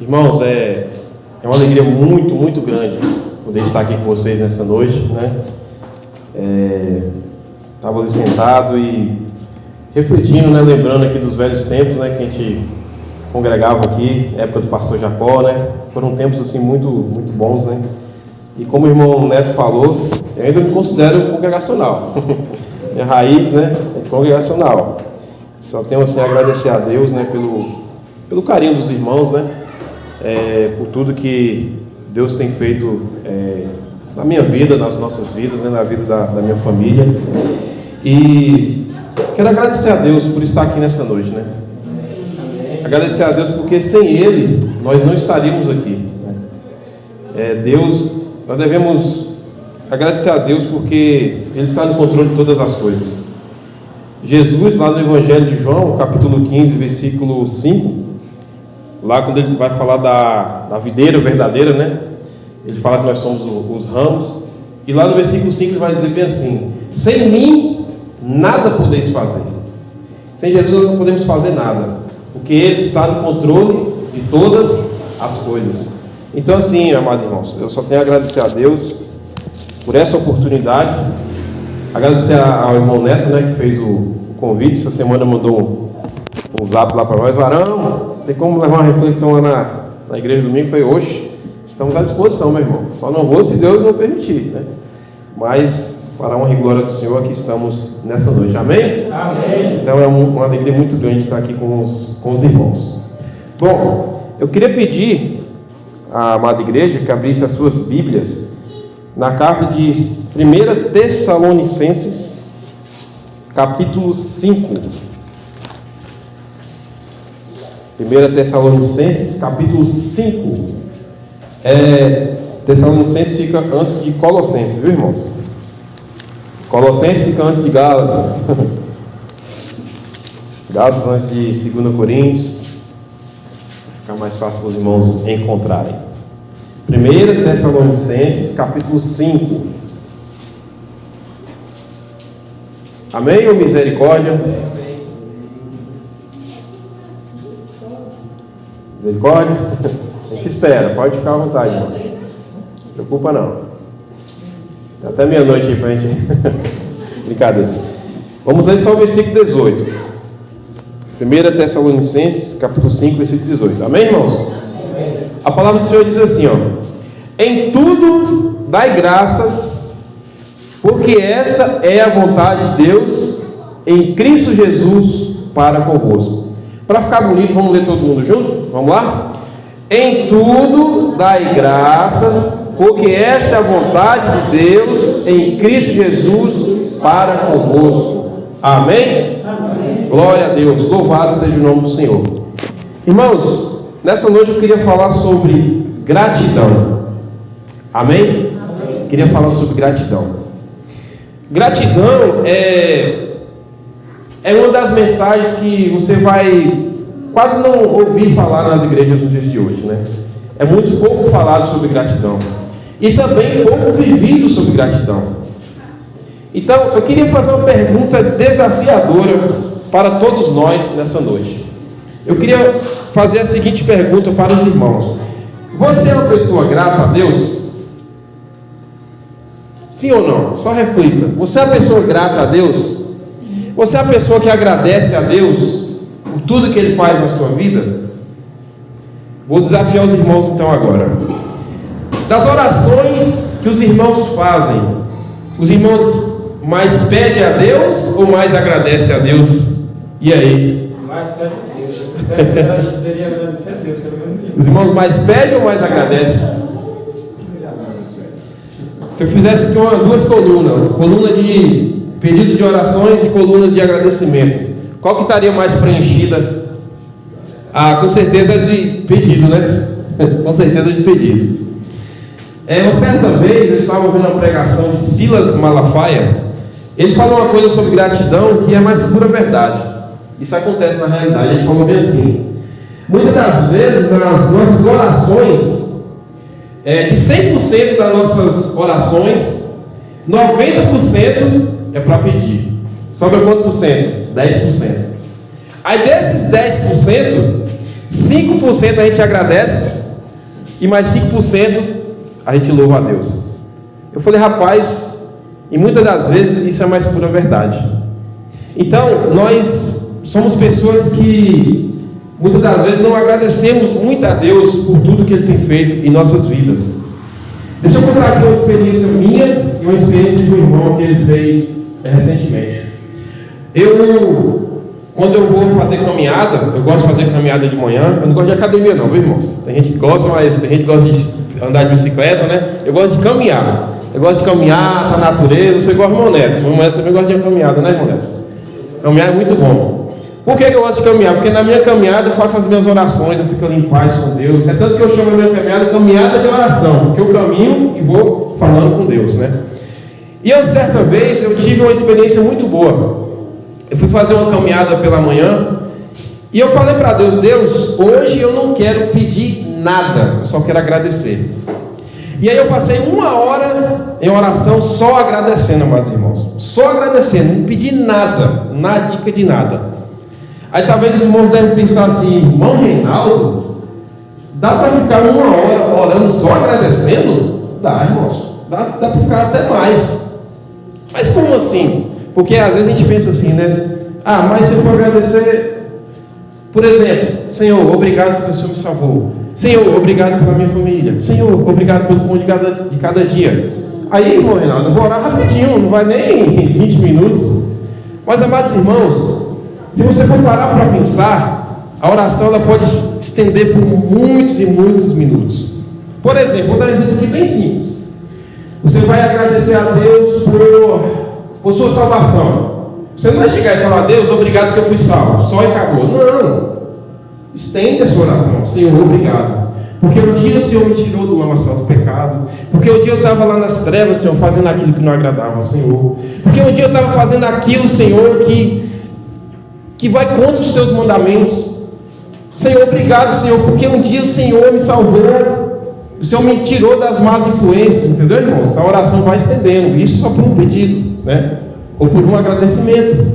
Irmãos, é uma alegria muito, muito grande poder estar aqui com vocês nessa noite, né? Estava ali sentado e refletindo, né? Lembrando aqui dos velhos tempos, né? Que a gente congregava aqui, época do pastor Jacó, né? Foram tempos assim muito, muito bons, né? E como o irmão Neto falou, eu ainda me considero congregacional. Minha raiz, né? É congregacional. Só tenho assim a agradecer a Deus, né? Pelo carinho dos irmãos, né? Por tudo que Deus tem feito na minha vida, nas nossas vidas, né? Na vida da minha família. E quero agradecer a Deus por estar aqui nessa noite, né? Agradecer a Deus porque sem Ele nós não estaríamos aqui, né? Nós devemos agradecer a Deus porque Ele está no controle de todas as coisas. Jesus, lá no Evangelho de João, capítulo 15, versículo 5, lá quando ele vai falar da videira verdadeira, né? Ele fala que nós somos os ramos. E lá no versículo 5 ele vai dizer bem assim: sem mim nada podeis fazer. Sem Jesus nós não podemos fazer nada, porque Ele está no controle de todas as coisas. Então assim, amados irmãos, eu só tenho a agradecer a Deus por essa oportunidade. Agradecer ao irmão Neto, né, que fez o convite. Essa semana mandou um zap lá para nós: Varão, tem como levar uma reflexão lá na igreja domingo? Eu falei: oxe, estamos à disposição, meu irmão. Só não vou se Deus não permitir, né? Mas, para a honra e glória do Senhor, aqui estamos nessa noite. Amém? Amém. Então é uma alegria muito grande estar aqui com os irmãos. Bom, eu queria pedir à amada igreja que abrisse as suas Bíblias na carta de 1 Tessalonicenses, capítulo 5. 1 Tessalonicenses, capítulo 5. Tessalonicenses fica antes de Colossenses, viu, irmãos? Colossenses fica antes de Gálatas. Gálatas antes de 2 Coríntios. Fica mais fácil para os irmãos encontrarem. 1 Tessalonicenses, capítulo 5. Amém ou misericórdia? Misericórdia? A gente espera, pode ficar à vontade, irmão. Não se preocupa não. Até meia-noite em frente. Brincadeira. Vamos ler só o versículo 18. 1 Tessalonicenses, capítulo 5, versículo 18. Amém, irmãos? Amém. A palavra do Senhor diz assim, ó: em tudo dai graças, porque esta é a vontade de Deus em Cristo Jesus para convosco. Para ficar bonito, vamos ler todo mundo junto? Vamos lá? Em tudo dai graças, porque esta é a vontade de Deus em Cristo Jesus para convosco. Amém? Amém. Glória a Deus, louvado seja o nome do Senhor. Irmãos, nessa noite eu queria falar sobre gratidão. Amém? Amém. Queria falar sobre gratidão. Gratidão é uma das mensagens que você vai quase não ouvir falar nas igrejas nos dias de hoje, né? É muito pouco falado sobre gratidão e também pouco vivido sobre gratidão. Então eu queria fazer uma pergunta desafiadora para todos nós nessa noite. Eu queria fazer a seguinte pergunta para os irmãos: você é uma pessoa grata a Deus? Sim ou não? Só reflita. Você é uma pessoa grata a Deus? Você é a pessoa que agradece a Deus por tudo que Ele faz na sua vida? Vou desafiar os irmãos então agora. Das orações que os irmãos fazem, os irmãos mais pedem a Deus ou mais agradecem a Deus? E aí? Mais pedem a Deus. Eu deveria agradecer a Deus. Os irmãos mais pedem ou mais agradecem? Se eu fizesse aqui duas colunas, coluna de pedido de orações e coluna de agradecimento, qual que estaria mais preenchida? Com certeza de pedido, né? Com certeza de pedido. Uma certa vez eu estava ouvindo uma pregação de Silas Malafaia. Ele falou uma coisa sobre gratidão que é mais pura verdade. Isso acontece na realidade. Ele falou bem assim: muitas das vezes nas nossas orações, de 100% das nossas orações, 90% é para pedir. Sobra quanto por cento? 10%. Aí desses 10%, 5% a gente agradece e mais 5% a gente louva a Deus. Eu falei, rapaz, e muitas das vezes isso é mais pura verdade. Então, nós somos pessoas que muitas das vezes não agradecemos muito a Deus por tudo que Ele tem feito em nossas vidas. Deixa eu contar aqui uma experiência minha e uma experiência de um irmão que ele fez recentemente. Quando eu vou fazer caminhada, eu gosto de fazer caminhada de manhã. Eu não gosto de academia não, viu, irmãos? Tem gente que gosta, mas tem gente que gosta de andar de bicicleta, né? Eu gosto de caminhar. Eu gosto de caminhar, tá na natureza. Você gosta de irmão Neto? Irmão Neto também gosta de caminhada, né, irmão Neto? Caminhar é muito bom. Por que eu gosto de caminhar? Porque na minha caminhada eu faço as minhas orações, eu fico ali em paz com Deus. É tanto que eu chamo a minha caminhada de oração, porque eu caminho e vou falando com Deus, né? E eu, certa vez, eu tive uma experiência muito boa. Eu fui fazer uma caminhada pela manhã e eu falei para Deus, Deus, hoje eu não quero pedir nada, eu só quero agradecer. E aí eu passei 1 hora em oração só agradecendo, amados irmãos. Só agradecendo, não pedi nada, dica de nada. Aí talvez os irmãos devem pensar assim, irmão Reinaldo, dá para ficar 1 hora orando só agradecendo? Dá, irmãos, dá para ficar até mais. Mas como assim? Porque às vezes a gente pensa assim, né? Ah, mas se eu for agradecer, por exemplo, Senhor, obrigado porque o Senhor me salvou. Senhor, obrigado pela minha família. Senhor, obrigado pelo pão de cada dia. Aí, irmão Reinaldo, eu vou orar rapidinho, não vai nem 20 minutos. Mas, amados irmãos, se você for parar para pensar, a oração ela pode se estender por muitos e muitos minutos. Por exemplo, vou dar um exemplo aqui bem simples. Você vai agradecer a Deus por sua salvação. Você não vai chegar e falar, Deus, obrigado que eu fui salvo, só e acabou. Não. Estende a sua oração. Senhor, obrigado. Porque um dia o Senhor me tirou do lamaçal do pecado. Porque um dia eu estava lá nas trevas, Senhor, fazendo aquilo que não agradava ao Senhor. Porque um dia eu estava fazendo aquilo, Senhor, que vai contra os teus mandamentos. Senhor, obrigado, Senhor, porque um dia o Senhor me salvou. O Senhor me tirou das más influências, entendeu, irmãos? Então a oração vai estendendo. Isso só por um pedido, né? Ou por um agradecimento.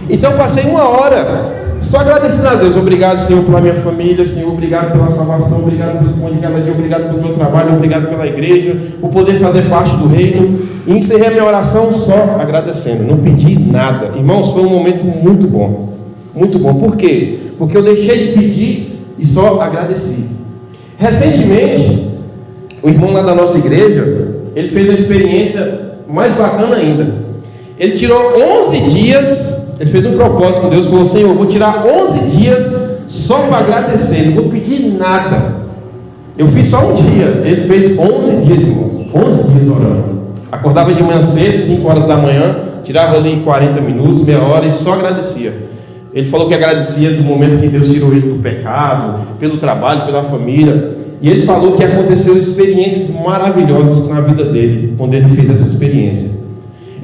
Então eu passei 1 hora só agradecendo a Deus. Obrigado, Senhor, pela minha família. Senhor, obrigado pela salvação. Obrigado pelo pão de cada dia. Obrigado pelo meu trabalho. Obrigado pela igreja, por poder fazer parte do reino. E encerrei a minha oração só agradecendo. Não pedi nada. Irmãos, foi um momento muito bom. Muito bom. Por quê? Porque eu deixei de pedir e só agradeci. Recentemente, o irmão lá da nossa igreja, ele fez uma experiência mais bacana ainda. Ele tirou 11 dias. Ele fez um propósito com Deus, falou, Senhor, eu vou tirar 11 dias só para agradecer, não vou pedir nada. Eu fiz só um dia, ele fez 11 dias, irmãos, 11 dias orando. Acordava de manhã cedo, 5 horas da manhã, tirava ali 40 minutos, meia hora e só agradecia. Ele falou que agradecia do momento que Deus tirou ele do pecado, pelo trabalho, pela família. E ele falou que aconteceu experiências maravilhosas na vida dele, quando ele fez essa experiência.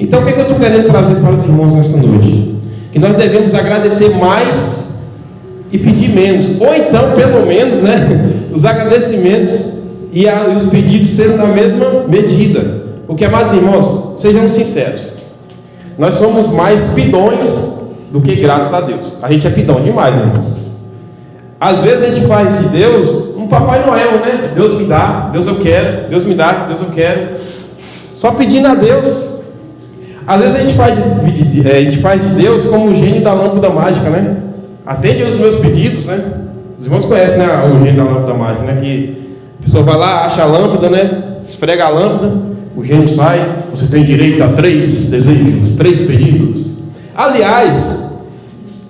Então o que eu estou querendo trazer para os irmãos nesta noite? Que nós devemos agradecer mais e pedir menos, ou então, pelo menos, né, os agradecimentos e os pedidos serem na mesma medida. Porque, amados irmãos, sejam sinceros, nós somos mais pidões do que gratos a Deus. A gente é pidão demais, irmãos. Às vezes a gente faz de Deus um Papai Noel, né? Deus me dá, Deus eu quero, Deus me dá, Deus eu quero, só pedindo a Deus. Às vezes a gente faz de Deus como o gênio da lâmpada mágica, né? Atende aos meus pedidos, né? Os irmãos conhecem, né, o gênio da lâmpada mágica, né? Que a pessoa vai lá, acha a lâmpada, né? Esfrega a lâmpada, o gênio sai, você tem direito a 3 desejos, 3 pedidos. Aliás,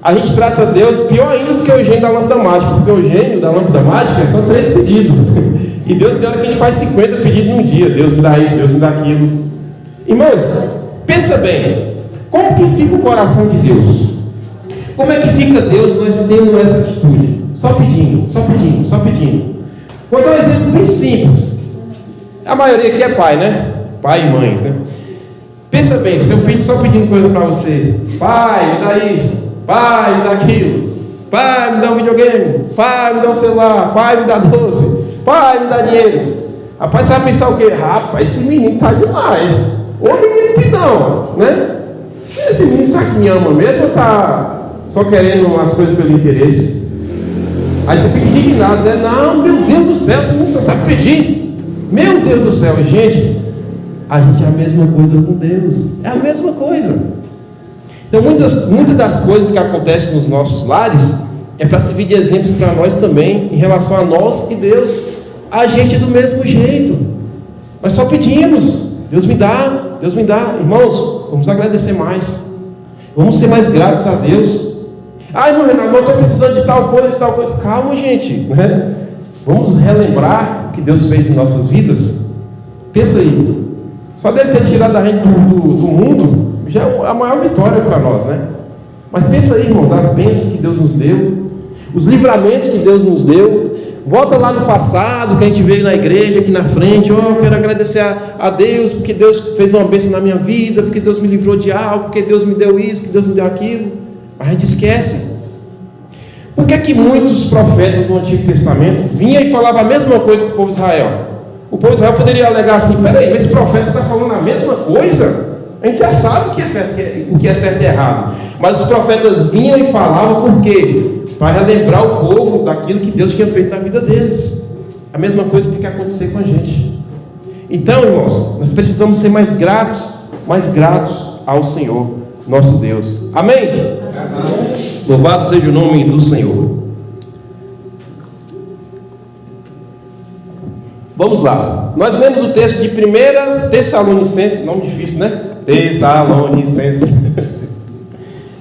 a gente trata Deus pior ainda do que o gênio da lâmpada mágica, porque o gênio da lâmpada mágica são 3 pedidos. E Deus tem hora que a gente faz 50 pedidos num dia. Deus me dá isso, Deus me dá aquilo. Irmãos, pensa bem, como que fica o coração de Deus? Como é que fica Deus nós tendo essa atitude? Só pedindo, só pedindo, só pedindo. Vou dar um exemplo bem simples. A maioria aqui é pai, né? Pai e mães, né? Pensa bem, seu filho só pedindo coisa para você. Pai, me dá isso. Pai, me dá aquilo. Pai, me dá um videogame. Pai, me dá um celular. Pai, me dá doce. Pai, me dá dinheiro. Rapaz, você vai pensar o quê? Rapaz, esse menino tá demais. Ô menino pidão, né? Esse menino sabe que me ama mesmo ou tá só querendo as coisas pelo interesse? Aí você fica indignado, né? Não, meu Deus do céu, você não sabe pedir. Meu Deus do céu, e gente, a gente é a mesma coisa com Deus. É a mesma coisa. Então muitas das coisas que acontecem nos nossos lares é para servir de exemplo para nós também, em relação a nós e Deus. A gente é do mesmo jeito. Nós só pedimos, Deus me dá, Deus me dá. Irmãos, vamos agradecer mais. Vamos ser mais gratos a Deus. Irmão Renato, eu estou precisando de tal coisa, de tal coisa. Calma, gente, né? Vamos relembrar o que Deus fez em nossas vidas. Pensa aí, só dele ter tirado a gente do mundo já é a maior vitória para nós, né? Mas pensa aí, irmãos, as bênçãos que Deus nos deu, os livramentos que Deus nos deu. Volta lá no passado, que a gente veio na igreja aqui na frente. Eu quero agradecer a Deus, porque Deus fez uma bênção na minha vida, porque Deus me livrou de algo, porque Deus me deu isso, que Deus me deu aquilo. A gente esquece. Por que muitos profetas do Antigo Testamento vinham e falavam a mesma coisa para o povo de Israel? O povo de Israel poderia alegar assim: peraí, mas esse profeta está falando a mesma coisa? A gente já sabe o que é certo e errado. Mas os profetas vinham e falavam por quê? Para relembrar o povo daquilo que Deus tinha feito na vida deles. A mesma coisa tem que acontecer com a gente. Então, irmãos, nós precisamos ser mais gratos ao Senhor, nosso Deus. Amém? Amém. Louvado seja o nome do Senhor. Vamos lá. Nós lemos o texto de 1 Tessalonicenses, nome difícil, né? Tessalonicenses.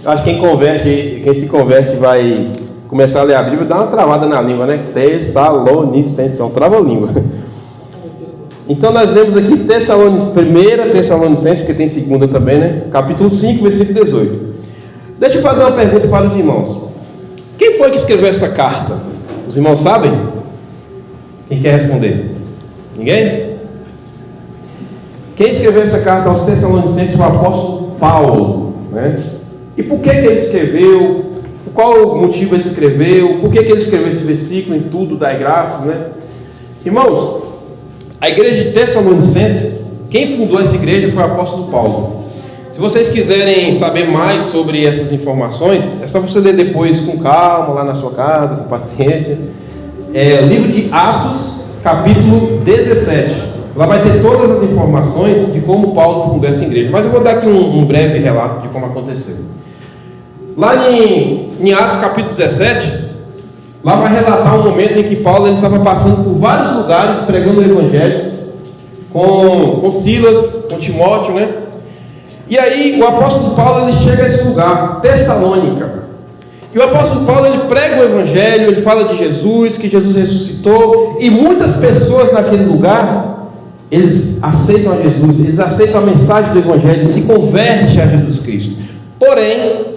Eu acho que quem se converte vai começar a ler a Bíblia, dá uma travada na língua, né? Tessalonicenses, é um trava-língua. Então nós lemos aqui 1 Tessalonicenses, porque tem segunda também, né? Capítulo 5, versículo 18. Deixa eu fazer uma pergunta para os irmãos. Quem foi que escreveu essa carta? Os irmãos sabem? Quem quer responder? Ninguém? Quem escreveu essa carta aos Tessalonicenses foi o apóstolo Paulo, né? E por que ele escreveu? Por qual motivo ele escreveu? Por que ele escreveu esse versículo? Em tudo dai graças, né? Irmãos, a igreja de Tessalonicenses, quem fundou essa igreja foi o apóstolo Paulo. Se vocês quiserem saber mais sobre essas informações, é só você ler depois com calma, lá na sua casa, com paciência. O livro de Atos, capítulo 17. Lá vai ter todas as informações de como Paulo fundou essa igreja. Mas eu vou dar aqui um breve relato de como aconteceu. Lá em Atos, capítulo 17, lá vai relatar um momento em que Paulo estava passando por vários lugares pregando o evangelho com Silas, com Timóteo, né? E aí o apóstolo Paulo ele chega a esse lugar, Tessalônica. E o apóstolo Paulo ele prega o evangelho, ele fala de Jesus, que Jesus ressuscitou, e muitas pessoas naquele lugar, eles aceitam a Jesus, eles aceitam a mensagem do evangelho, se convertem a Jesus Cristo. Porém,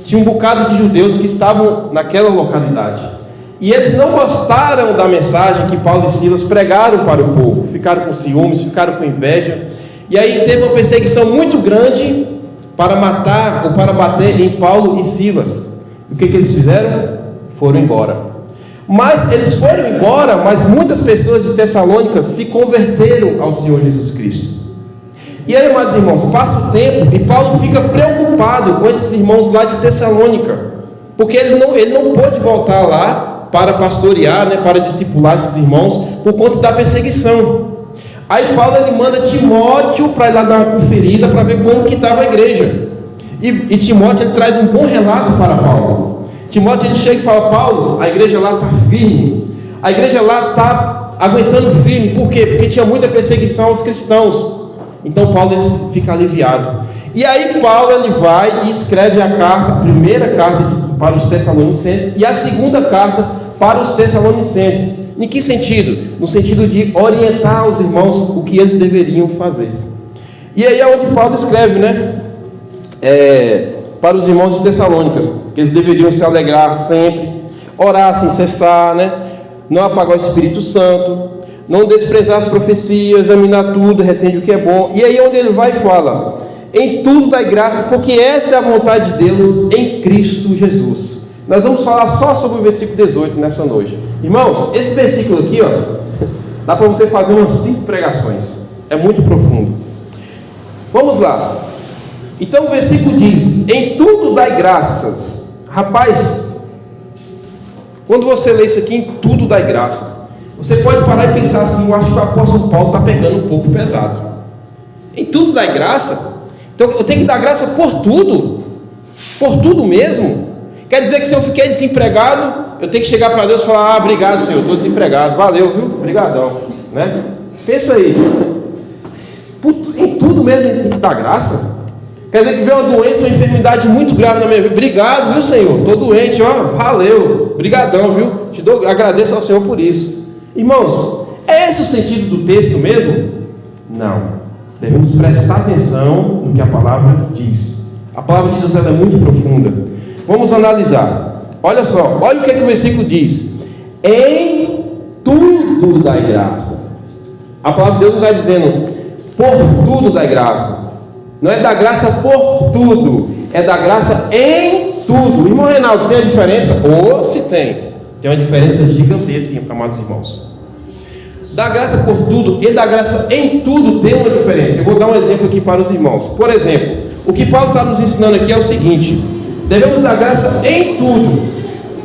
tinha um bocado de judeus que estavam naquela localidade, e eles não gostaram da mensagem que Paulo e Silas pregaram para o povo, ficaram com ciúmes, ficaram com inveja. E aí teve uma perseguição muito grande para matar ou para bater em Paulo e Silas. O que eles fizeram? Foram embora. Mas eles foram embora, mas muitas pessoas de Tessalônica se converteram ao Senhor Jesus Cristo. E aí, amados irmãos, passa o tempo e Paulo fica preocupado com esses irmãos lá de Tessalônica, porque ele não pôde voltar lá para pastorear, né, para discipular esses irmãos por conta da perseguição. Aí Paulo ele manda Timóteo para ir lá dar uma conferida para ver como que estava a igreja. E Timóteo ele traz um bom relato para Paulo. Timóteo ele chega e fala: Paulo, a igreja lá está firme, a igreja lá está aguentando firme. Por quê? Porque tinha muita perseguição aos cristãos. Então Paulo ele fica aliviado. E aí Paulo ele vai e escreve a carta, a primeira carta para os Tessalonicenses e a segunda carta para os Tessalonicenses. Em que sentido? No sentido de orientar os irmãos o que eles deveriam fazer. E aí é onde Paulo escreve, né? Para os irmãos de Tessalônicas, que eles deveriam se alegrar sempre, orar sem cessar, né? Não apagar o Espírito Santo, não desprezar as profecias, examinar tudo, retende o que é bom. E aí é onde ele vai e fala: em tudo dai graça, porque essa é a vontade de Deus em Cristo Jesus. Nós vamos falar só sobre o versículo 18 nessa noite. Irmãos, esse versículo aqui, ó, dá para você fazer umas 5 pregações. É muito profundo. Vamos lá. Então o versículo diz: em tudo dai graças. Rapaz, Quando você lê isso aqui, em tudo dai graça, você pode parar e pensar assim: eu acho que o apóstolo Paulo está pegando um pouco pesado. Em tudo dai graça? Então eu tenho que dar graça por tudo mesmo. Quer dizer que se eu fiquei desempregado, eu tenho que chegar para Deus e falar: ah, obrigado, Senhor, estou desempregado, valeu, viu? Obrigadão, né? Pensa aí, em tudo mesmo tem que dar graça. Quer dizer que veio uma doença, uma enfermidade muito grave na minha vida, obrigado, viu, Senhor? Estou doente, ó, valeu, obrigadão, viu? Agradeço ao Senhor por isso. Irmãos, é esse o sentido do texto mesmo? Não. Devemos prestar atenção no que a palavra diz. A palavra de Deus é muito profunda. Vamos analisar. Olha só, olha o que o versículo diz: em tudo dai graça. A palavra de Deus não está dizendo por tudo dai graça. Não é dar graça por tudo, é dar graça em tudo. Irmão Reinaldo, tem a diferença? Ou se tem uma diferença gigantesca, amados irmãos. Dar graça por tudo e dar graça em tudo tem uma diferença. Eu vou dar um exemplo aqui para os irmãos. Por exemplo, o que Paulo está nos ensinando aqui é o seguinte: devemos dar graça em tudo.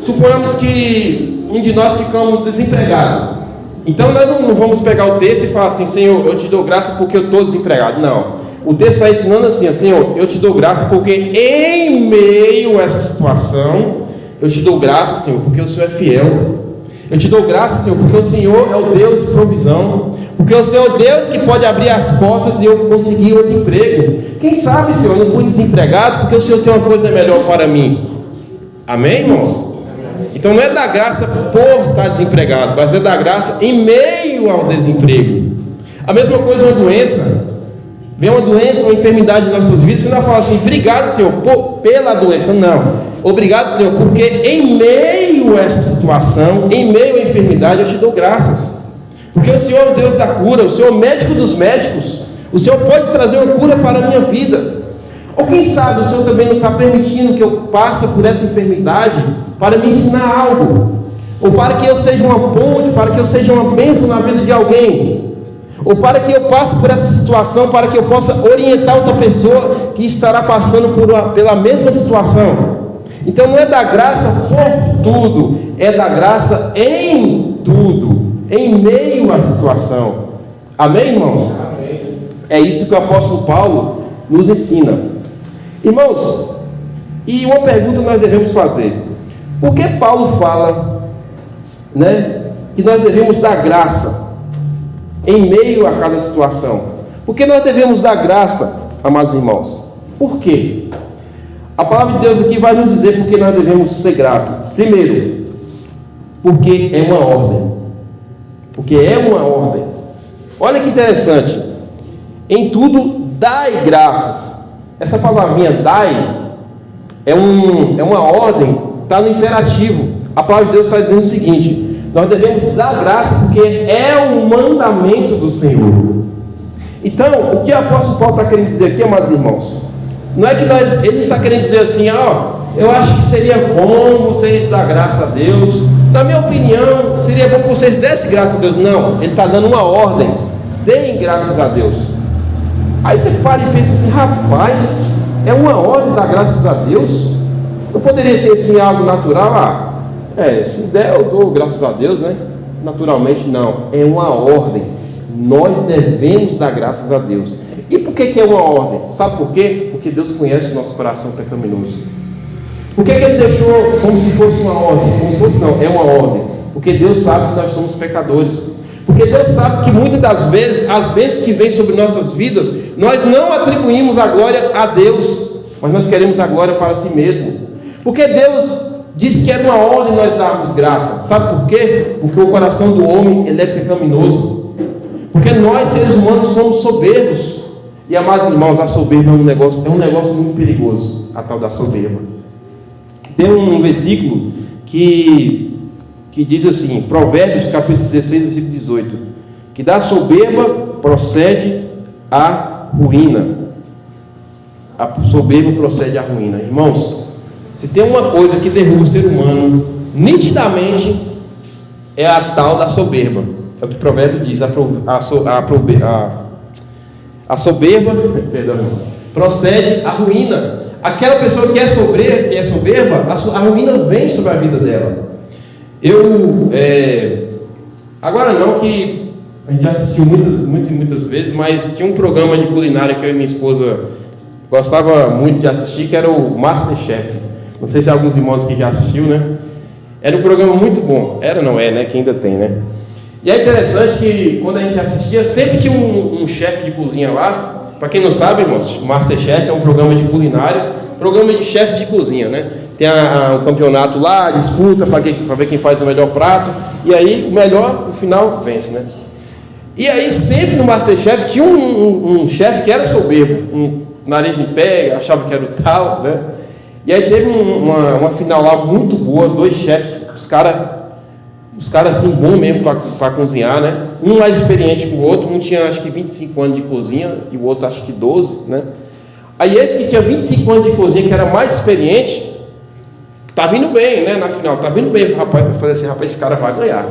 Suponhamos que um de nós ficamos desempregado. Então nós não vamos pegar o texto e falar assim: Senhor, eu te dou graça porque eu estou desempregado. Não. O texto está ensinando assim: Senhor, eu te dou graça porque em meio a essa situação, eu te dou graça, Senhor, porque o Senhor é fiel. Eu te dou graça, Senhor, porque o Senhor é o Deus de provisão, porque o Senhor é o Deus que pode abrir as portas e eu conseguir outro emprego. Quem sabe, Senhor, eu não fui desempregado porque o Senhor tem uma coisa melhor para mim. Amém, irmãos? Então não é dar graça por estar desempregado, mas é dar graça em meio ao desemprego. A mesma coisa uma doença. Vem uma doença, uma enfermidade em nossas vidas, você não fala assim: obrigado, Senhor, pela doença. Não. Obrigado, Senhor, porque em meio a essa situação, em meio à enfermidade, eu te dou graças. Porque o Senhor é o Deus da cura, o Senhor é o médico dos médicos. O Senhor pode trazer uma cura para a minha vida. Ou quem sabe o Senhor também não está permitindo que eu passe por essa enfermidade para me ensinar algo, ou para que eu seja uma ponte, para que eu seja uma bênção na vida de alguém, ou para que eu passe por essa situação, para que eu possa orientar outra pessoa que estará passando pela mesma situação. Então não é dar graça por tudo, é dar graça em tudo, em meio à situação. Amém, irmãos? Amém. É isso que o apóstolo Paulo nos ensina. Irmãos, e uma pergunta nós devemos fazer: por que Paulo fala, que nós devemos dar graça em meio a cada situação? Por que nós devemos dar graça, amados irmãos? Por quê? A palavra de Deus aqui vai nos dizer por que nós devemos ser gratos. Primeiro, porque é uma ordem. Porque é uma ordem. Olha que interessante: em tudo dai graças. Essa palavrinha dai é uma ordem, está no imperativo. A palavra de Deus está dizendo o seguinte: nós devemos dar graça porque é um mandamento do Senhor. Então, o que o apóstolo Paulo está querendo dizer aqui, amados irmãos, não é que ele não está querendo dizer assim: eu acho que seria bom vocês dar graça a Deus, na minha opinião, seria bom que vocês dessem graça a Deus. Não, ele está dando uma ordem: deem graças a Deus. Aí você para e pensa assim: rapaz, é uma ordem dar graças a Deus? Não poderia ser assim algo natural? Se der eu dou graças a Deus, né? Naturalmente não, é uma ordem. Nós devemos dar graças a Deus. E por que é uma ordem? Sabe por quê? Porque Deus conhece o nosso coração pecaminoso. Por que Ele deixou como se fosse uma ordem? Como se fosse não, é uma ordem. Porque Deus sabe que nós somos pecadores. Porque Deus sabe que muitas das vezes as bênçãos que vêm sobre nossas vidas, nós não atribuímos a glória a Deus, mas nós queremos a glória para si mesmo. Porque Deus disse que era uma ordem nós darmos graça. Sabe por quê? Porque o coração do homem, ele é pecaminoso. Porque nós, seres humanos, somos soberbos. E, amados irmãos, a soberba é um negócio muito perigoso, a tal da soberba. Tem um versículo que diz assim, Provérbios capítulo 16, versículo 18, que da soberba procede a ruína. A soberba procede a ruína. Irmãos, se tem uma coisa que derruba o ser humano nitidamente, é a tal da soberba. É o que o provérbio diz: a soberba procede a ruína. Aquela pessoa que é soberba, a ruína vem sobre a vida dela. Agora não, que a gente já assistiu muitas vezes, mas tinha um programa de culinária que eu e minha esposa gostava muito de assistir, que era o MasterChef. Não sei se alguns irmãos aqui já assistiu, né? Era um programa muito bom. Não é, né? Que ainda tem, né? E é interessante que quando a gente assistia, sempre tinha um chefe de cozinha lá. Para quem não sabe, irmãos, o MasterChef é um programa de culinária, programa de chefe de cozinha, né? Tem um campeonato lá, disputa para ver quem faz o melhor prato. E aí, o melhor, no final, vence, né? E aí, sempre no MasterChef, tinha um chefe que era soberbo, um nariz em pé, achava que era o tal, né? E aí teve uma final lá muito boa, 2 chefes, os caras assim, bom mesmo para cozinhar, né? Um mais experiente que o outro, um tinha acho que 25 anos de cozinha e o outro acho que 12, né? Aí esse que tinha 25 anos de cozinha, que era mais experiente, tá vindo bem, né? Na final, tá vindo bem, rapaz. Eu falei assim, rapaz, esse cara vai ganhar.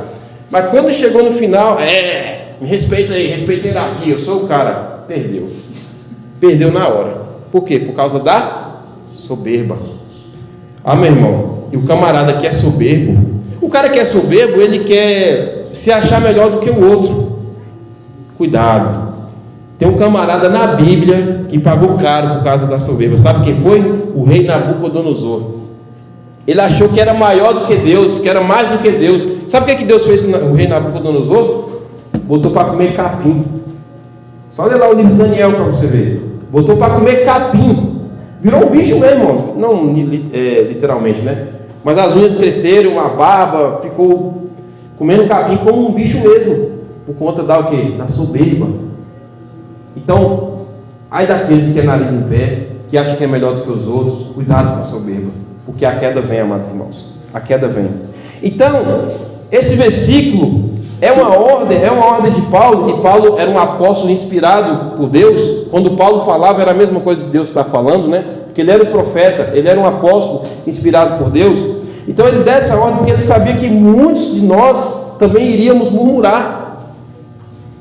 Mas quando chegou no final, me respeita aí, respeita a hierarquia, eu sou o cara. Perdeu na hora. Por quê? Por causa da soberba. Meu irmão, e o camarada que é soberbo, o cara que é soberbo, ele quer se achar melhor do que o outro. Cuidado. Tem um camarada na Bíblia que pagou caro por causa da soberba. Sabe quem foi? O rei Nabucodonosor. Ele achou que era maior do que Deus, que era mais do que Deus. Sabe o que Deus fez com o rei Nabucodonosor? Botou para comer capim. Só olha lá o livro de Daniel para você ver. Botou para comer capim. Virou um bicho mesmo, não literalmente, né? Mas as unhas cresceram, a barba, ficou comendo capim como um bicho mesmo, por conta da o quê? Da soberba. Então, ai daqueles que é nariz em pé, que acham que é melhor do que os outros, cuidado com a soberba, porque a queda vem, amados irmãos, a queda vem. Então, esse versículo é uma ordem de Paulo, e Paulo era um apóstolo inspirado por Deus. Quando Paulo falava, era a mesma coisa que Deus está falando, né? Porque ele era um profeta, ele era um apóstolo inspirado por Deus. Então ele deu essa ordem porque ele sabia que muitos de nós também iríamos murmurar.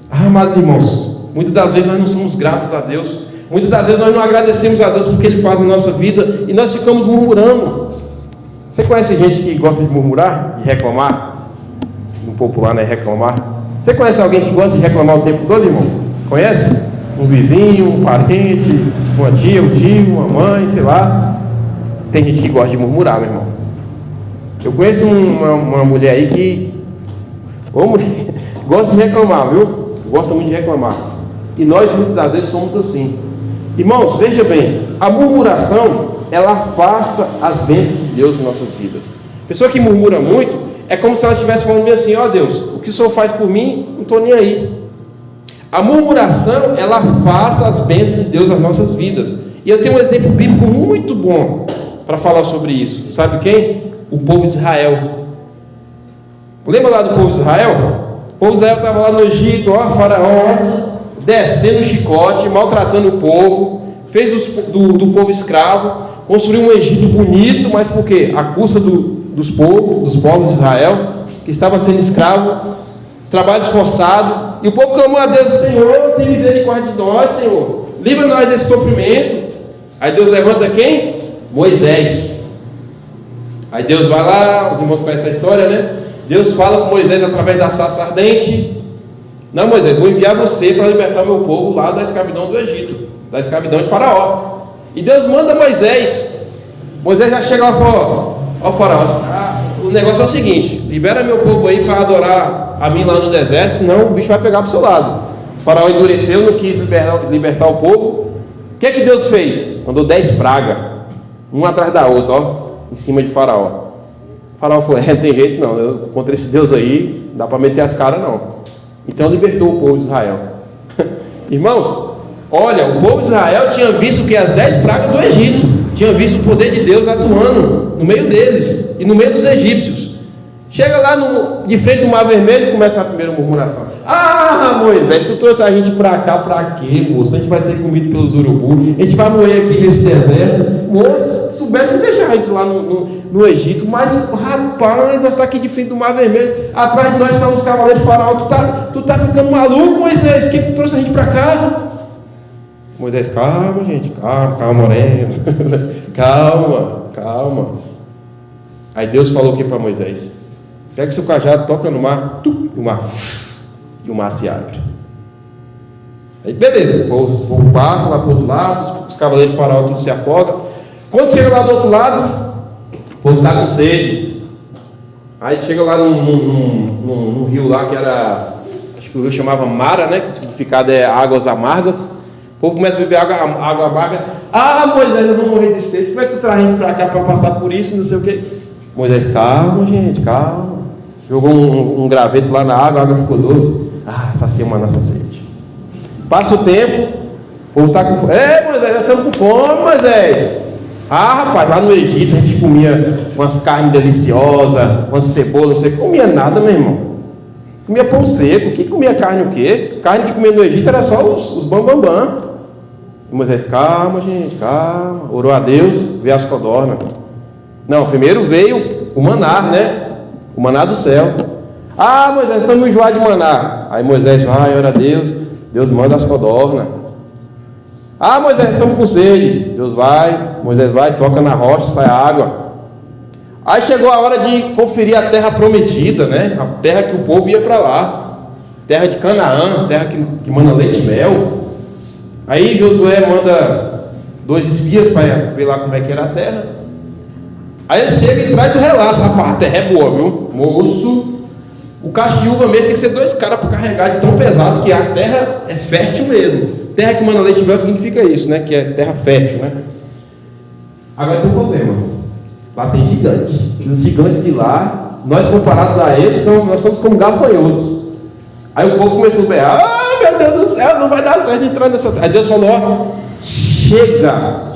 Amados irmãos, muitas das vezes nós não somos gratos a Deus, muitas das vezes nós não agradecemos a Deus porque Ele faz na nossa vida, e nós ficamos murmurando. Você conhece gente que gosta de murmurar, de reclamar? No popular, né? Reclamar. Você conhece alguém que gosta de reclamar o tempo todo, irmão? Conhece? Um vizinho, um parente, uma tia, um tio, uma mãe, sei lá. Tem gente que gosta de murmurar, meu irmão. Eu conheço uma mulher aí que gosta de reclamar, viu? Gosta muito de reclamar. E nós muitas das vezes somos assim. Irmãos, veja bem, a murmuração, ela afasta as bênçãos de Deus em nossas vidas. A pessoa que murmura muito, é como se ela estivesse falando bem assim: ó Deus, o que o Senhor faz por mim, não estou nem aí. A murmuração, ela afasta as bênçãos de Deus nas nossas vidas. E eu tenho um exemplo bíblico muito bom para falar sobre isso. Sabe quem? O povo de Israel. Lembra lá do povo de Israel? O povo de Israel estava lá no Egito, Faraó, descendo o chicote, maltratando o povo, fez do povo escravo, construiu um Egito bonito, mas por quê? À custa dos povos de Israel, que estava sendo escravo, trabalho esforçado, e o povo clamou a Deus: Senhor, tem misericórdia de nós, Senhor, livra nós desse sofrimento. Aí Deus levanta quem? Moisés. Aí Deus vai lá, os irmãos conhecem a história, né? Deus fala com Moisés através da sarça ardente: não, Moisés, vou enviar você para libertar meu povo lá da escravidão do Egito, da escravidão de Faraó. E Deus manda Moisés. Moisés já chega lá e fala: ó Faraó, o negócio é o seguinte, libera meu povo aí para adorar a mim lá no deserto, senão o bicho vai pegar para o seu lado. O Faraó endureceu, não quis libertar o povo. O que é que Deus fez? Mandou 10 pragas, uma atrás da outra, ó, em cima de Faraó. O Faraó falou: não tem jeito não, contra esse Deus aí, não dá para meter as caras não. Então libertou o povo de Israel. Irmãos, olha, o povo de Israel tinha visto que as 10 pragas do Egito, tinha visto o poder de Deus atuando no meio deles e no meio dos egípcios. Chega lá de frente do Mar Vermelho e começa a primeira murmuração: ah, Moisés, tu trouxe a gente para cá para quê, moço? A gente vai ser comido pelos urubus, a gente vai morrer aqui nesse deserto. Moço, soubesse deixar a gente lá no Egito, mas rapaz, nós está aqui de frente do Mar Vermelho, atrás de nós estão os cavaleiros de Faraó. Tu tá ficando maluco, Moisés? Quem que trouxe a gente para cá? Moisés: calma, gente, calma, moreno. calma. Aí Deus falou o que para Moisés? Pega seu cajado, toca no mar, e o mar se abre. Aí beleza, o povo passa lá para o outro lado, os cavaleiros de Faraó que não se afogam. Quando chega lá do outro lado, o povo está com sede. Aí chega lá num rio lá que era, acho que o rio chamava Mara, né? Que o significado é águas amargas. O povo começa a beber água amarga. Moisés, eu vou morrer de sede. Como é que tu traz a gente para cá para passar por isso? Não sei o que. Moisés, calma, gente, calma. Jogou um graveto lá na água, a água ficou doce. Sacia a nossa sede. Passa o tempo, o povo está com fome. Moisés, nós estamos com fome, Moisés. Rapaz, lá no Egito a gente comia umas carnes deliciosas, umas cebolas, você comia nada, meu irmão. Comia pão seco. Quem comia carne o quê? Carne que comia no Egito era só os bambambam. E Moisés, calma, gente, calma. Orou a Deus, veio as codornas. Não, primeiro veio o maná, né? O maná do céu. Moisés, estamos enjoados de maná. Aí Moisés vai, ora a Deus. Deus manda as codornas. Moisés, estamos com sede. Deus vai, Moisés vai, toca na rocha, sai a água. Aí chegou a hora de conferir a terra prometida, né? A terra que o povo ia para lá. Terra de Canaã, terra que manda leite e mel. Aí Josué manda 2 espias para ver lá como é que era a terra. Aí ele chega e traz o relato. Rapaz, a terra é boa, viu? Moço, o cachiúva mesmo tem que ser 2 caras para carregar de tão pesado que a terra é fértil mesmo. Terra que manda leite e mel significa isso, né? Que é terra fértil, né? Agora tem um problema. Lá tem gigante. Os gigantes de lá, nós comparados a eles, nós somos como gafanhotos. Aí o povo começou a berrar: meu Deus do céu, não vai dar certo entrar nessa terra. Aí Deus falou: chega.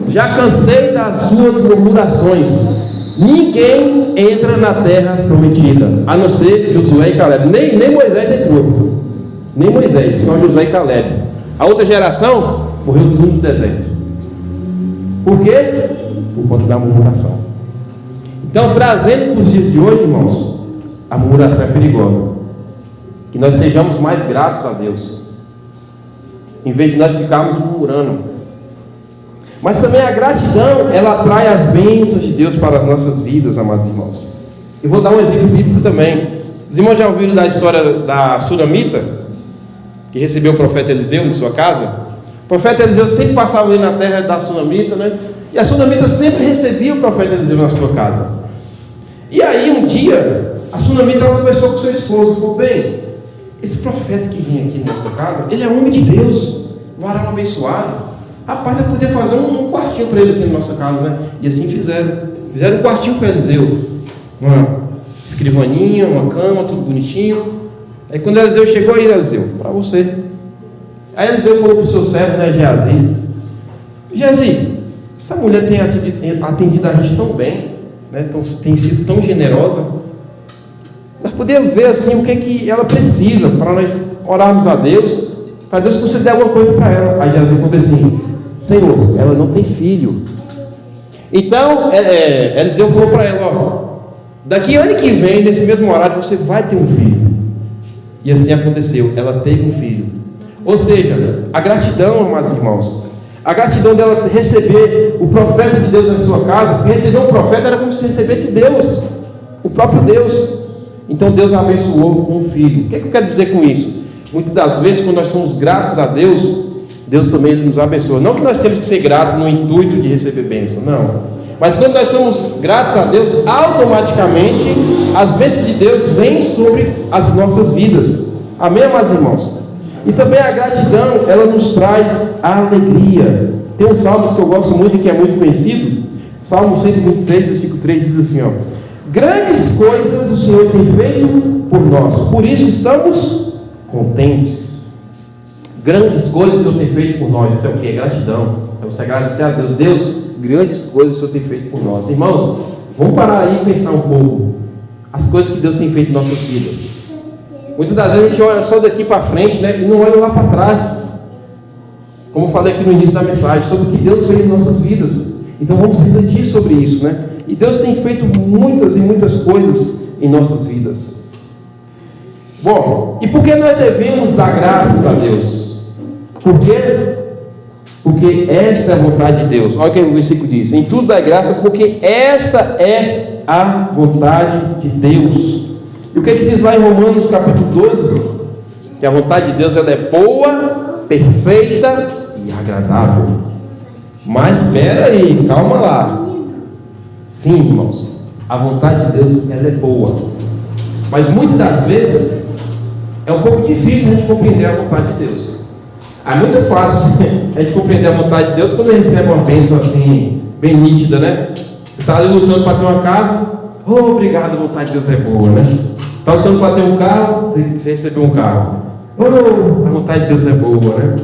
Já cansei das suas murmurações. Ninguém entra na terra prometida, a não ser Josué e Caleb. Nem Moisés entrou. Nem Moisés, só Josué e Caleb. A outra geração morreu tudo no deserto. Por quê? Por conta da murmuração. Então, trazendo para os dias de hoje, irmãos, a murmuração é perigosa. Que nós sejamos mais gratos a Deus, em vez de nós ficarmos murmurando. Mas também a gratidão, ela atrai as bênçãos de Deus para as nossas vidas, amados irmãos. Eu vou dar um exemplo bíblico também. Os irmãos já ouviram da história da Sunamita, que recebeu o profeta Eliseu em sua casa? O profeta Eliseu sempre passava ali na terra da Sunamita, né? E a Sunamita sempre recebia o profeta Eliseu na sua casa. E aí um dia, a Sunamita conversou com seu esposo. Falou: bem, esse profeta que vem aqui na nossa casa, ele é homem de Deus, varão abençoado. Rapaz, vai poder fazer um quartinho para ele aqui na nossa casa, né? E assim fizeram um quartinho para Eliseu, uma escrivaninha, uma cama, tudo bonitinho. Aí quando Eliseu chegou, aí Eliseu, para você. Aí Eliseu falou para o seu servo, né, Geazi: Geazi, essa mulher tem atendido a gente tão bem, né, tem sido tão generosa. Nós podemos ver assim o que ela precisa para nós orarmos a Deus, para Deus conceder alguma coisa para ela. Aí Geazi falou assim: Senhor, ela não tem filho. Então Eliseu falou para ela: daqui ano que vem, nesse mesmo horário, você vai ter um filho. E assim aconteceu, ela teve um filho. Ou seja, a gratidão, amados irmãos, a gratidão dela receber o profeta de Deus na sua casa, porque receber um profeta era como se recebesse Deus, o próprio Deus. Então Deus a abençoou com um filho. O que eu quero dizer com isso? Muitas das vezes, quando nós somos gratos a Deus, Deus também nos abençoa. Não que nós temos que ser gratos no intuito de receber bênção, não. Mas quando nós somos gratos a Deus, automaticamente as bênçãos de Deus vêm sobre as nossas vidas. Amém, amados irmãos? E também a gratidão, ela nos traz a alegria. Tem um salmo que eu gosto muito e que é muito conhecido. Salmo 126, versículo 3 diz assim: grandes coisas o Senhor tem feito por nós, por isso estamos contentes. Grandes coisas o Senhor tem feito por nós. Isso é o que? É gratidão. É você agradecer a Deus. Deus, grandes coisas o Senhor tem feito por nós. Irmãos, vamos parar aí e pensar um pouco as coisas que Deus tem feito em nossas vidas. Muitas das vezes a gente olha só daqui para frente, né, e não olha lá para trás. Como eu falei aqui no início da mensagem, sobre o que Deus fez em nossas vidas. Então vamos refletir sobre isso, né? E Deus tem feito muitas e muitas coisas em nossas vidas. Bom, e por que nós devemos dar graças a Deus? Porque porque esta é a vontade de Deus. Olha o que o versículo diz: em tudo dá graça, porque esta é a vontade de Deus. E o que diz lá em Romanos capítulo 12? Que a vontade de Deus ela é boa, perfeita e agradável. Mas espera aí, calma lá. Sim, irmãos, a vontade de Deus ela é boa, mas muitas das vezes é um pouco difícil a gente compreender a vontade de Deus. É muito fácil a gente compreender a vontade de Deus quando a gente recebe uma bênção assim, bem nítida, né? Você está ali lutando para ter uma casa, obrigado, a vontade de Deus é boa, né? Está lutando para ter um carro, você recebeu um carro, a vontade de Deus é boa, né?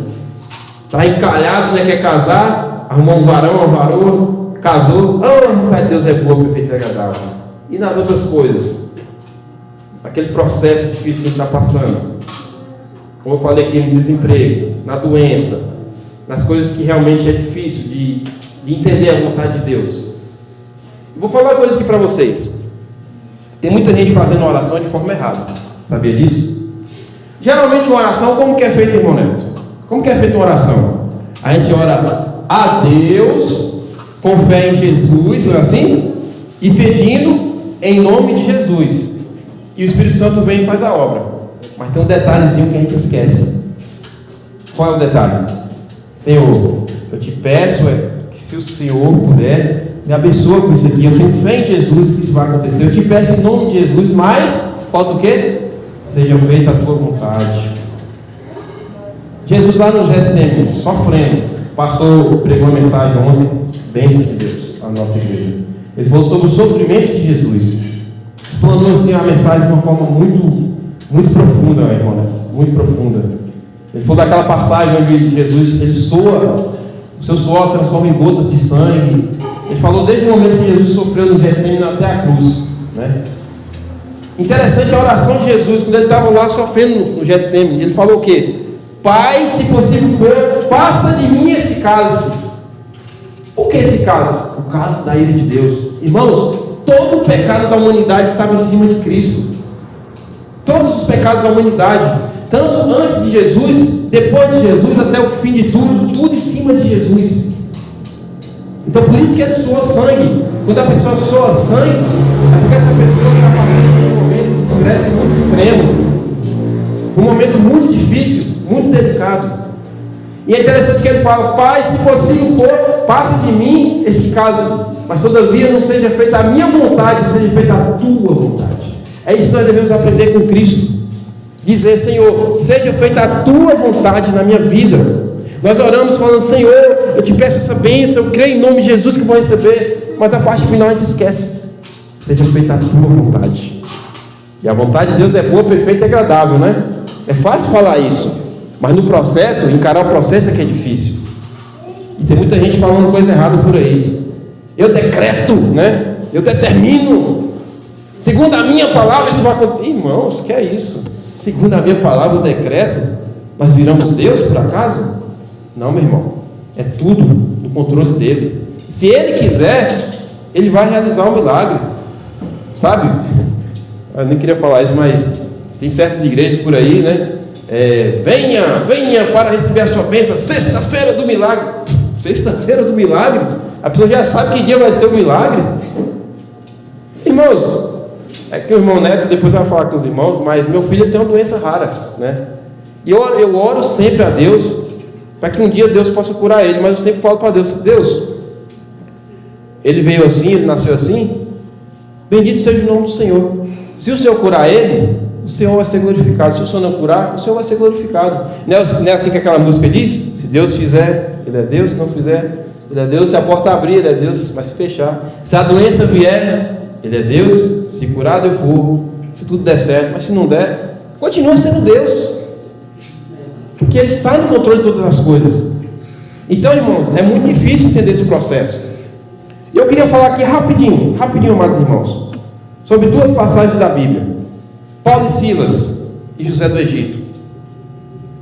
Está encalhado, né? Quer casar, arrumou um varão, uma varoa, casou, a vontade de Deus é boa, perfeita e agradável. E nas outras coisas, aquele processo difícil que a gente está passando, como eu falei aqui, no desemprego, na doença, nas coisas que realmente é difícil de entender a vontade de Deus. Eu vou falar uma coisa aqui para vocês. Tem muita gente fazendo oração de forma errada. Sabia disso? Geralmente uma oração, como que é feita, irmão Neto? Como que é feita uma oração? A gente ora a Deus, com fé em Jesus, não é assim? E pedindo em nome de Jesus. E o Espírito Santo vem e faz a obra. Mas tem um detalhezinho que a gente esquece. Qual é o detalhe? Senhor, eu te peço que se o Senhor puder, me abençoa com isso aqui. Eu tenho fé em Jesus que isso vai acontecer. Eu te peço em nome de Jesus, mas falta o quê? Seja feita a tua vontade. Jesus lá no Getsemane, sofrendo, pregou uma mensagem ontem, bênção de Deus, a nossa igreja. Ele falou sobre o sofrimento de Jesus. Explanou assim a mensagem de uma forma muito profunda, meu irmão, muito profunda. Ele falou daquela passagem onde Jesus, ele soa, o seu suor transforma em gotas de sangue. Ele falou desde o momento que Jesus sofreu no Getsemane até a cruz, né? Interessante a oração de Jesus, quando ele estava lá sofrendo no Getsemane. Ele falou o quê? Pai, se possível for, passa de mim esse cálice. Por que esse cálice? O cálice da ira de Deus. Irmãos, todo o pecado da humanidade estava em cima de Cristo. Todos os pecados da humanidade, tanto antes de Jesus, depois de Jesus, até o fim de tudo em cima de Jesus. Então por isso que ele soa sangue. Quando a pessoa soa sangue, é porque essa pessoa está passando por um momento de estresse muito extremo, um momento muito difícil, muito delicado. E é interessante que ele fala: Pai, se possível for, passe de mim esse cálice, mas todavia não seja feita a minha vontade, seja feita a tua vontade. É isso que nós devemos aprender com Cristo. Dizer: Senhor, seja feita a tua vontade na minha vida. Nós oramos falando: Senhor, eu te peço essa bênção, eu creio em nome de Jesus que vou receber. Mas na parte final a gente esquece: seja feita a tua vontade. E a vontade de Deus é boa, perfeita e agradável, né? É fácil falar isso, mas no processo, encarar o processo é que é difícil. E tem muita gente falando coisa errada por aí. Eu decreto, né? Eu determino. Segundo a minha palavra, isso vai acontecer. Irmãos, que é isso? Segundo a minha palavra, o decreto, nós viramos Deus por acaso? Não, meu irmão. É tudo no controle dele. Se ele quiser, ele vai realizar um milagre. Sabe? Eu nem queria falar isso, mas tem certas igrejas por aí, né? Venha para receber a sua bênção. Sexta-feira do milagre. Sexta-feira do milagre? A pessoa já sabe que dia vai ter o milagre. Irmãos, é que o irmão Neto depois vai falar com os irmãos, mas meu filho tem uma doença rara, né? E eu oro sempre a Deus para que um dia Deus possa curar ele. Mas eu sempre falo para Deus: Deus, ele veio assim, ele nasceu assim, bendito seja o nome do Senhor. Se o Senhor curar ele, o Senhor vai ser glorificado. Se o Senhor não curar, o Senhor vai ser glorificado. Não é assim que aquela música diz? Se Deus fizer, ele é Deus. Se não fizer, ele é Deus. Se a porta abrir, ele é Deus. Mas se fechar, se a doença vier, ele é Deus. Se curado eu for, se tudo der certo. Mas se não der, continua sendo Deus, porque ele está no controle de todas as coisas. Então, irmãos, é muito difícil entender esse processo. E eu queria falar aqui rapidinho, amados irmãos, sobre duas passagens da Bíblia: Paulo e Silas e José do Egito.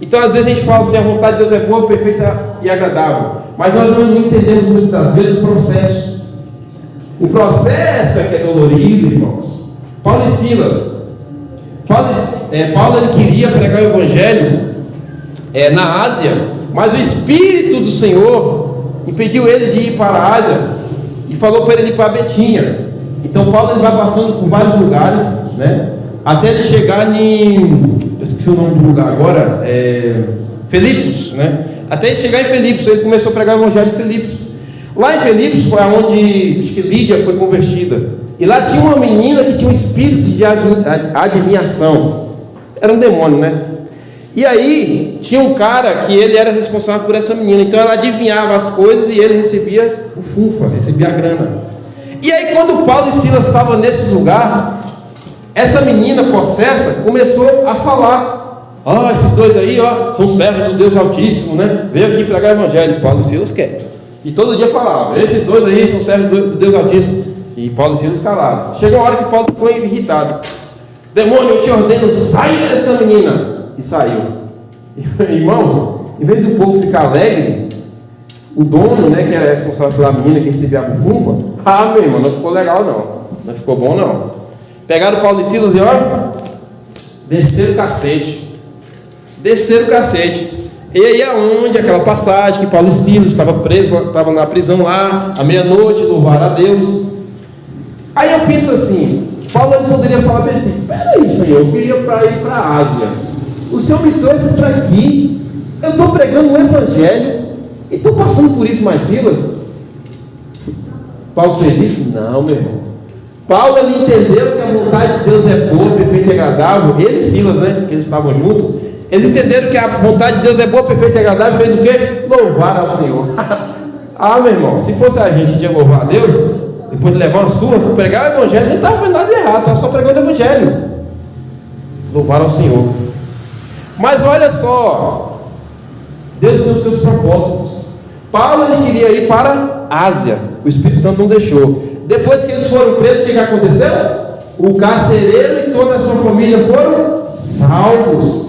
Então às vezes a gente fala assim: a vontade de Deus é boa, perfeita e agradável, mas nós não entendemos muitas vezes o processo. O processo é que é dolorido, irmãos. Paulo e Silas, Paulo ele queria pregar o Evangelho na Ásia, Mas o Espírito do Senhor impediu ele de ir para a Ásia e falou para ele ir para Betinha. Então Paulo ele vai passando por vários lugares, né? Até ele chegar em... eu esqueci o nome do lugar agora, Filipos, né? Até ele chegar em Filipos, ele começou a pregar o evangelho em Filipos. Lá em Filipos foi onde acho que Lídia foi convertida. E lá tinha uma menina que tinha um espírito de adivinhação. Era um demônio, né? E aí tinha um cara que ele era responsável por essa menina. Então ela adivinhava as coisas e ele recebia o funfa, recebia a grana. E aí quando Paulo e Silas estavam nesse lugar, essa menina possessa começou a falar: ó, esses dois aí, ó, são servos do Deus Altíssimo, né? Veio aqui pregar o evangelho. Paulo e Silas quietos. E todo dia falava: esses dois aí são servos do Deus Altíssimo. E Paulo e Silas calados. Chegou a hora que Paulo ficou irritado: demônio, eu te ordeno, saia dessa menina. E saiu. Irmãos, em vez do povo ficar alegre, o dono, né, que era responsável pela menina que recebia a bufunfa, meu irmão, não ficou legal não. Não ficou bom não. Pegaram Paulo e Silas e ó, desceram o cacete. Desceram o cacete. E aí aonde aquela passagem que Paulo e Silas estavam presos, estavam na prisão lá, à meia-noite, louvaram a Deus. Aí eu penso assim, Paulo poderia falar assim: peraí, Senhor, eu queria ir para a Ásia. O Senhor me trouxe para aqui, eu estou pregando o evangelho e estou passando por isso, mais Silas. Paulo fez isso? Não, meu irmão. Paulo ele entendeu que a vontade de Deus é boa, perfeita e agradável. Ele e Silas, né, porque eles estavam juntos, eles entenderam que a vontade de Deus é boa, perfeita e agradável. Fez o quê? Louvar ao Senhor. Meu irmão, se fosse a gente ia louvar a Deus, depois de levar uma surra para pregar o evangelho, não estava fazendo nada de errado, estava só pregando o evangelho. Louvar ao Senhor. Mas olha só, Deus tem os seus propósitos. Paulo ele queria ir para a Ásia, o Espírito Santo não deixou. Depois que eles foram presos, o que aconteceu? O carcereiro e toda a sua família foram salvos.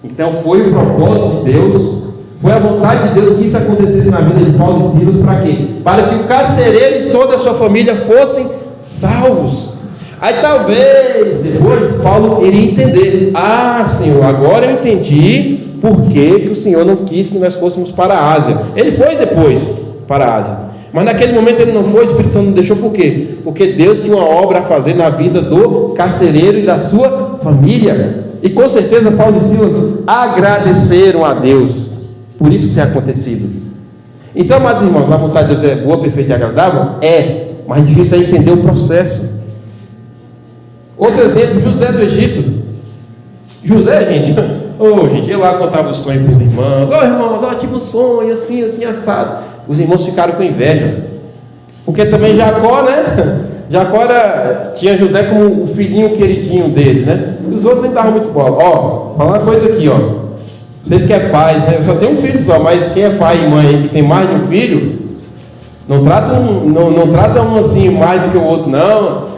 Então foi o propósito de Deus, foi a vontade de Deus que isso acontecesse na vida de Paulo e Silas. Para quê? Para que o carcereiro e toda a sua família fossem salvos. Aí talvez depois Paulo iria entender: Senhor, agora eu entendi por que o Senhor não quis que nós fôssemos para a Ásia. Ele foi depois para a Ásia, mas naquele momento ele não foi, o Espírito Santo não deixou. Por quê? Porque Deus tinha uma obra a fazer na vida do carcereiro e da sua família. E com certeza Paulo e Silas agradeceram a Deus por isso ter acontecido. Então, amados irmãos, a vontade de Deus é boa, perfeita e agradável? Mas difícil é entender o processo. Outro exemplo, José do Egito. José, gente, gente, ele lá contava o sonho para os irmãos: irmãos, eu tive um sonho assim, assim, assado. Os irmãos ficaram com inveja, porque também Jacó, né? Jacó tinha José como o filhinho queridinho dele, né? E os outros nem estavam muito bons. Falar uma coisa aqui, vocês que é pais, né? Eu só tenho um filho só, mas quem é pai e mãe aí que tem mais de um filho, não tratam um assim mais do que o outro, não.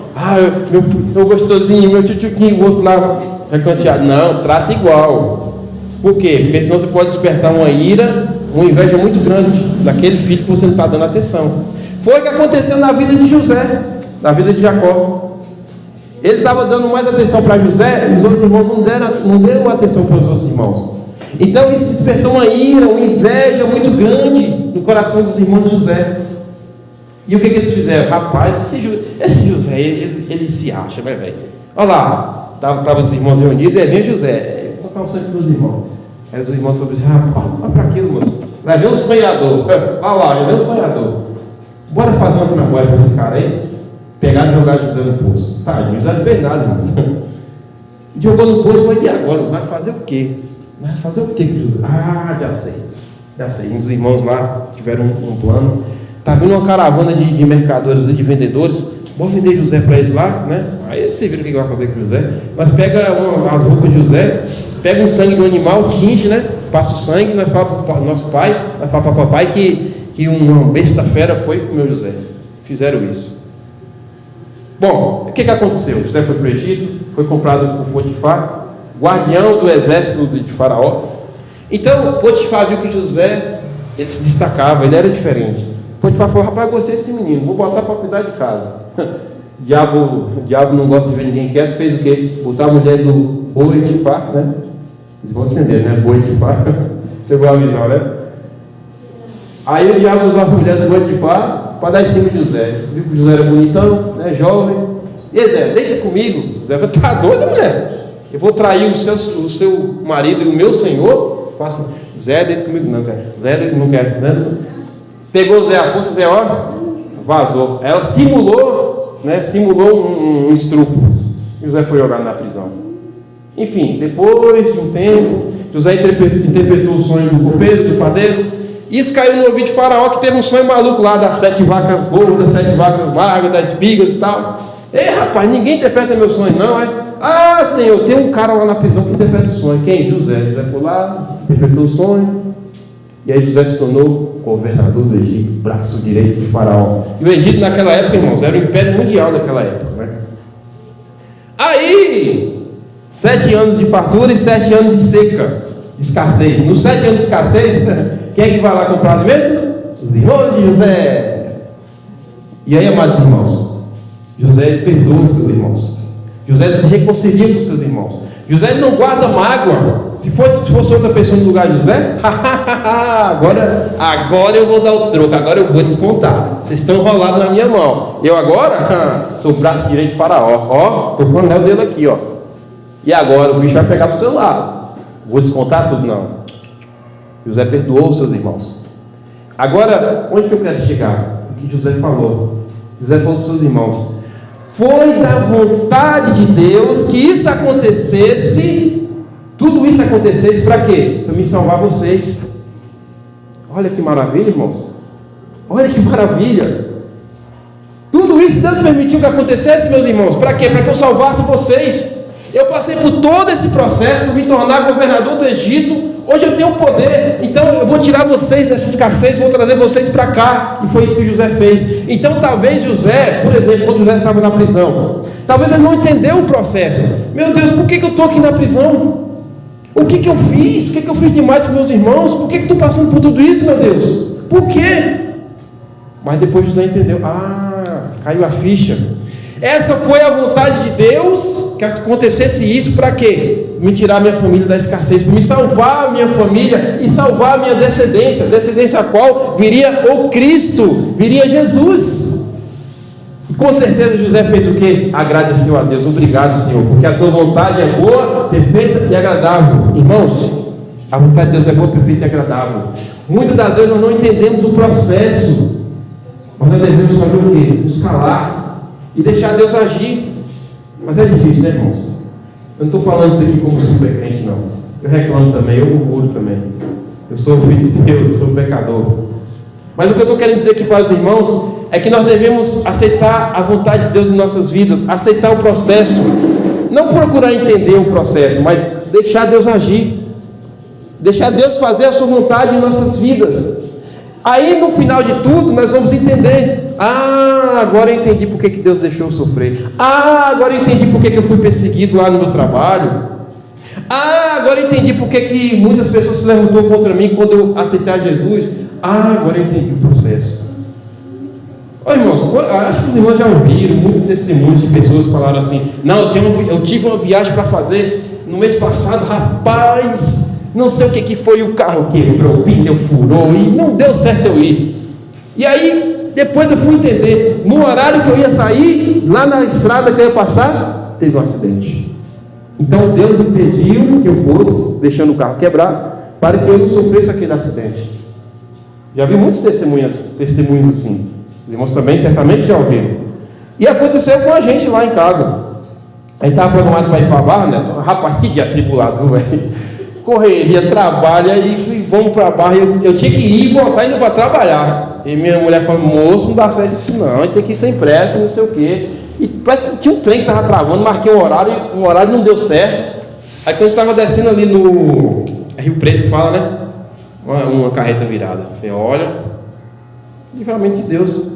Meu gostosinho, meu tchutchuquinho, o outro lá recanteado. Não, trata igual. Por quê? Porque senão você pode despertar uma ira, uma inveja muito grande daquele filho que você não está dando atenção. Foi o que aconteceu na vida de José, na vida de Jacó. Ele estava dando mais atenção para José, e os outros irmãos não deram atenção para os outros irmãos. Então isso despertou uma ira, uma inveja muito grande no coração dos irmãos de José. E o que eles fizeram? Rapaz, esse José, ele se acha, vai, velho. Olha lá, estavam os irmãos reunidos, e vem José, vou contar um sonho para os irmãos. Aí os irmãos falaram assim: olha para aquilo, moço. Lá vem um sonhador. Olha lá, já vem um sonhador. Bora fazer uma trambolha para esse cara aí. Pegar e jogar José no poço. José não fez nada, irmãos. Jogou no poço, mas e agora? Vai fazer o quê? Vai fazer o quê, José? Já sei. Uns irmãos lá tiveram um plano. Está vindo uma caravana de mercadores e de vendedores. Vamos vender José para eles lá, né? Aí você vira o que vai fazer com José. Mas pega as roupas de José, pega um sangue do animal, tinge, né? Passa o sangue, nós falamos para o nosso pai, nós falamos para o papai que uma besta fera foi com o meu José. Fizeram isso. Bom, o que aconteceu? José foi para o Egito, foi comprado por Potifar, guardião do exército de Faraó. Então Potifar viu que José, ele se destacava, ele era diferente. Potifar falou: rapaz, eu gostei desse menino, vou botar para cuidar de casa. O diabo não gosta de ver ninguém quieto, fez o quê? Botar a mulher do Potifar, né? Vocês vão entender, né? Potifar. Pegou a visão, né? Aí o diabo usava a mulher do Potifar para dar em cima de José. Viu que José era bonitão, né, jovem. E aí, Zé, deita comigo. José falou, tá doida, mulher? Eu vou trair o seu marido e o meu senhor? Faça. Zé, deita comigo não, cara. Zé, não quer. Né? Pegou o Zé à força, Zé, ó, vazou. Ela simulou, né, um estrupo. E José foi jogado na prisão. Enfim, depois de um tempo, José interpretou o sonho do copeiro, do padeiro. Isso caiu no ouvido de Faraó, que teve um sonho maluco lá, das 7 vacas gordas, 7 vacas magras, das espigas e tal. Ei, rapaz, ninguém interpreta meu sonho, não, é? Ah, Senhor, tem um cara lá na prisão que interpreta o sonho. Quem? José. José foi lá, interpretou o sonho. E aí José se tornou governador do Egito, braço direito de Faraó. E o Egito naquela época, irmãos, era o império mundial daquela época, né? Aí, 7 anos de fartura e 7 anos de seca, de escassez. Nos 7 anos de escassez, quem é que vai lá comprar alimento? Os irmãos de José. E aí, amados irmãos, José perdoa os seus irmãos. José se reconcilia com os seus irmãos. José não guarda mágoa. Se fosse outra pessoa no lugar de José, agora eu vou dar o troco, agora eu vou descontar. Vocês estão enrolados na minha mão. Eu agora sou o braço direito de Faraó. Ó, estou com o anel dele aqui, ó. E agora o bicho vai pegar para o seu lado. Vou descontar tudo? Não. José perdoou os seus irmãos. Agora, onde que eu quero chegar? O que José falou. José falou para os seus irmãos: foi da vontade de Deus que isso acontecesse, tudo isso acontecesse para quê? Para me salvar vocês. Olha que maravilha, irmãos. Olha que maravilha. Tudo isso Deus permitiu que acontecesse, meus irmãos. Para quê? Para que eu salvasse vocês. Eu passei por todo esse processo para me tornar governador do Egito. Hoje eu tenho poder, então eu vou tirar vocês dessa escassez, vou trazer vocês para cá. E foi isso que José fez. Então talvez José, por exemplo, quando José estava na prisão, talvez ele não entendeu o processo. Meu Deus, por que eu estou aqui na prisão? O que eu fiz? O que eu fiz demais para meus irmãos? Por que eu estou passando por tudo isso, meu Deus? Por quê? Mas depois José entendeu. Caiu a ficha. Essa foi a vontade de Deus, que acontecesse isso para quê? Me tirar minha família da escassez, para me salvar a minha família e salvar a minha descendência a qual viria o Cristo, viria Jesus. E com certeza José fez o quê? Agradeceu a Deus. Obrigado, Senhor, porque a tua vontade é boa, perfeita e agradável. Irmãos, a vontade de Deus é boa, perfeita e agradável. Muitas das vezes nós não entendemos o processo, mas nós devemos fazer o quê? Nos calar e deixar Deus agir. Mas é difícil, né, irmãos? Eu não estou falando isso aqui como super crente, não. Eu reclamo também, eu murmuro também. Eu sou filho de Deus, eu sou pecador. Mas o que eu estou querendo dizer aqui para os irmãos é que nós devemos aceitar a vontade de Deus em nossas vidas, aceitar o processo, não procurar entender o processo, mas deixar Deus agir, deixar Deus fazer a sua vontade em nossas vidas. Aí no final de tudo nós vamos entender. Agora eu entendi porque que Deus deixou eu sofrer. Agora eu entendi porque que eu fui perseguido lá no meu trabalho. Agora eu entendi porque que muitas pessoas se levantou contra mim quando eu aceitei Jesus. Agora eu entendi o processo. Irmãos, acho que os irmãos já ouviram muitos testemunhos de pessoas que falaram assim: não, eu tive uma viagem para fazer no mês passado, rapaz, não sei o que foi, o carro quebrou, o pneu furou e não deu certo eu ir. E aí depois eu fui entender, no horário que eu ia sair, lá na estrada que eu ia passar, teve um acidente. Então Deus impediu que eu fosse, deixando o carro quebrar, para que eu não sofresse aquele acidente. Já vi muitos testemunhos assim. Os irmãos também certamente já ouviram. E aconteceu com a gente lá em casa. A gente estava programado para ir para a Barra, né? Rapaz, que dia tribulado, velho. Correria, trabalha e vamos para a Barra. Eu tinha que ir e voltar indo para trabalhar. E minha mulher falou: moço, não dá certo isso não, a gente tem que ir sem pressa, não sei o quê. E parece que tinha um trem que estava travando, marquei um horário não deu certo. Aí quando eu estava descendo ali no Rio Preto, fala, né? Uma carreta virada. Eu falei: olha, livramento de Deus.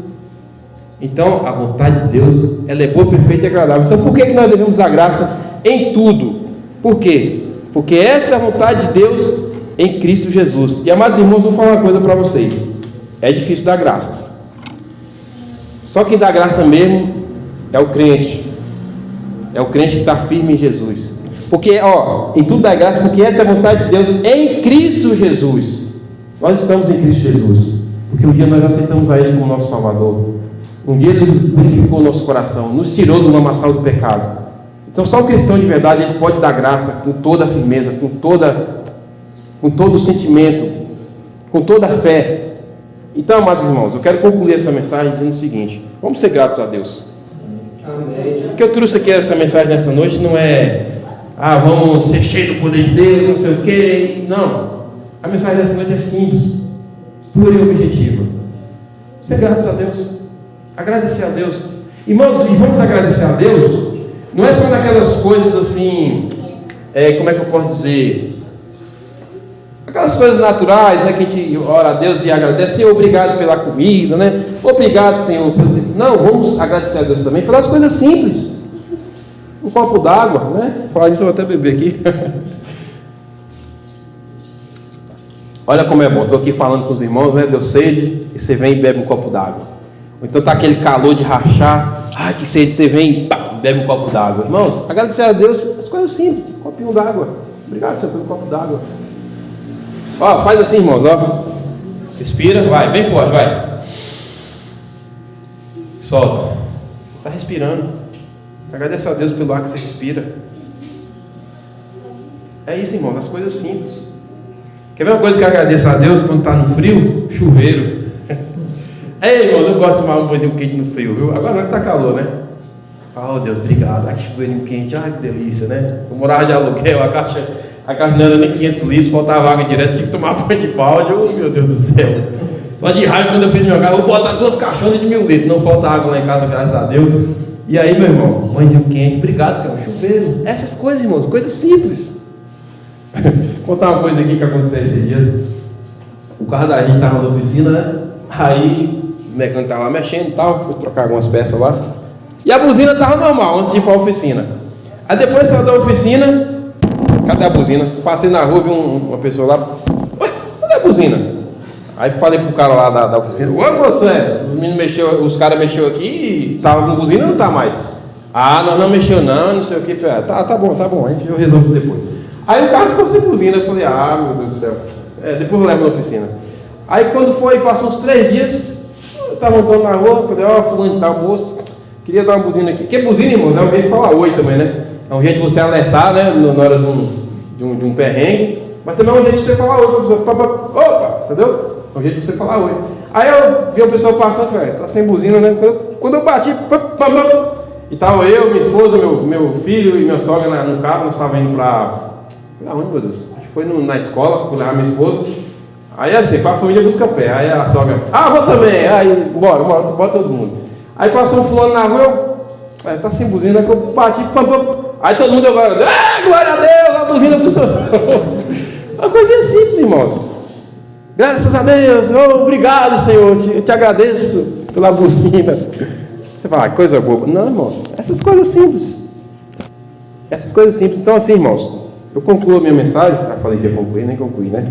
Então a vontade de Deus, ela é boa, perfeita e agradável. Então por que nós devemos dar graça em tudo? Por quê? Porque esta é a vontade de Deus em Cristo Jesus. E amados irmãos, vou falar uma coisa para vocês. É difícil dar graça. Só quem dá graça mesmo é o crente. É o crente que está firme em Jesus. Porque, em tudo dá graça, porque essa é a vontade de Deus em Cristo Jesus. Nós estamos em Cristo Jesus, porque um dia nós aceitamos a Ele como nosso Salvador. Um dia Ele purificou o nosso coração, nos tirou do lamaçal do pecado. Então só o cristão de verdade, ele pode dar graça com toda a firmeza, com todo o sentimento, com toda a fé. Então, amados irmãos, eu quero concluir essa mensagem dizendo o seguinte: vamos ser gratos a Deus. Amém. O que eu trouxe aqui essa mensagem nesta noite não é vamos ser cheios do poder de Deus, não sei o quê. Não, a mensagem dessa noite é simples, pura e objetiva. Ser gratos a Deus, agradecer a Deus. Irmãos, e vamos agradecer a Deus, não é só naquelas coisas assim, como é que eu posso dizer? Aquelas coisas naturais, né, que a gente ora a Deus e agradece. Senhor, obrigado pela comida, né? Obrigado, Senhor. Não, vamos agradecer a Deus também pelas coisas simples. Um copo d'água, né? Falar isso eu vou até beber aqui. Olha como é bom. Estou aqui falando com os irmãos, né? Deu sede e você vem e bebe um copo d'água. Ou então está aquele calor de rachar. Ai, que sede, você vem e bebe um copo d'água. Irmãos, agradecer a Deus as coisas simples. Um copinho d'água. Obrigado, Senhor, pelo copo d'água. Faz assim, irmãos, respira, vai, bem forte, vai. Solta. Está respirando. Agradece a Deus pelo ar que você respira. É isso, irmãos, as coisas simples. Quer ver uma coisa que eu agradeço a Deus quando está no frio? Chuveiro. Ei, irmãos, eu gosto de tomar um banhozinho quente no frio, viu? Agora não está calor, né? Oh, Deus, obrigado. Que chuveirinho quente, que delícia, né? Eu morava de aluguel, a caixa não era nem 500 litros, faltava água direto, tinha que tomar banho de balde. Oh, meu Deus do céu. Só de raiva, quando eu fiz meu carro, eu vou botar 2 caixonas de 1000 litros. Não falta água lá em casa, graças a Deus. E aí, meu irmão, banhozinho quente, obrigado, Senhor, chuveiro. Essas coisas, irmãos, coisas simples. Vou contar uma coisa aqui que aconteceu esses dias. O carro da gente estava na oficina, né? Aí, os mecânicos estavam lá mexendo e tal, fui trocar algumas peças lá. E a buzina estava normal, antes de ir para a oficina. Aí depois saiu da oficina. Cadê a buzina? Passei na rua, vi uma pessoa lá. Ué, cadê a buzina? Aí falei pro cara lá da oficina: ô, você, os caras mexeu aqui e tava com buzina ou não tá mais? Nós não mexeu não sei o que. Falei, tá bom, eu resolvo depois. Aí o carro ficou sem buzina. Eu falei, meu Deus do céu. Depois eu levo na oficina. Aí quando passou uns 3 dias, eu tava andando na rua, falei, fulano de tal, moço, queria dar uma buzina aqui. Que buzina, irmãos? É um jeito de falar oi também, né? É um jeito de você alertar, né? Na hora de um perrengue. Mas também é um jeito de você falar oi. Opa, entendeu? É um jeito de você falar oi. Aí eu vi o pessoal passando, falei, tá sem buzina, né? Quando eu bati, e tava eu, minha esposa, meu filho e meu sogra no carro, nós estávamos indo pra onde, meu Deus? Acho que foi na escola, fui levar minha esposa. Aí assim, a família busca pé. Aí a sogra, vou também. Aí, bora todo mundo. Aí passou um fulano na rua, tá sem buzina, que eu bati, Aí todo mundo agora, glória a Deus, a buzina funcionou. Uma coisinha simples, irmãos. Graças a Deus, obrigado, Senhor, eu te agradeço pela buzina. Você fala, coisa boba. Não, irmãos, essas coisas simples. Então assim, irmãos, eu concluo a minha mensagem. Falei que ia concluir, nem concluí, né?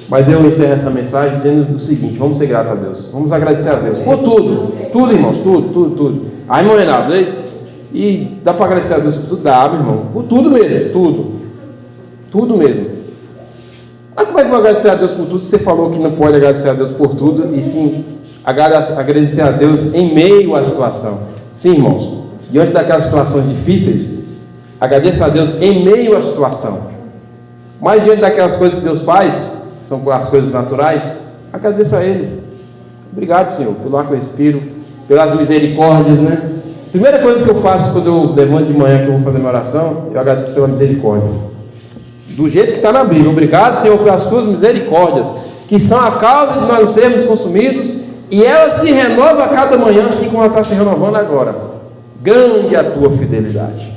Mas eu encerro essa mensagem dizendo o seguinte: vamos ser gratos a Deus, vamos agradecer a Deus por tudo, irmãos, tudo. Aí, irmão Renato, e dá para agradecer a Deus por tudo? Dá, meu irmão, por tudo mesmo, tudo mesmo. Mas como é que eu vou agradecer a Deus por tudo se você falou que não pode agradecer a Deus por tudo e sim agradecer a Deus em meio à situação? Sim, irmãos, diante daquelas situações difíceis, agradeça a Deus em meio à situação. Mas diante daquelas coisas que Deus faz, são as coisas naturais, agradeça a Ele. Obrigado, Senhor, pelo ar que eu respiro, pelas misericórdias, né? Primeira coisa que eu faço quando eu levanto de manhã, que eu vou fazer minha oração, eu agradeço pela misericórdia. Do jeito que está na Bíblia. Obrigado, Senhor, pelas tuas misericórdias, que são a causa de nós não sermos consumidos, e ela se renova a cada manhã, assim como ela está se renovando agora. Grande é a tua fidelidade.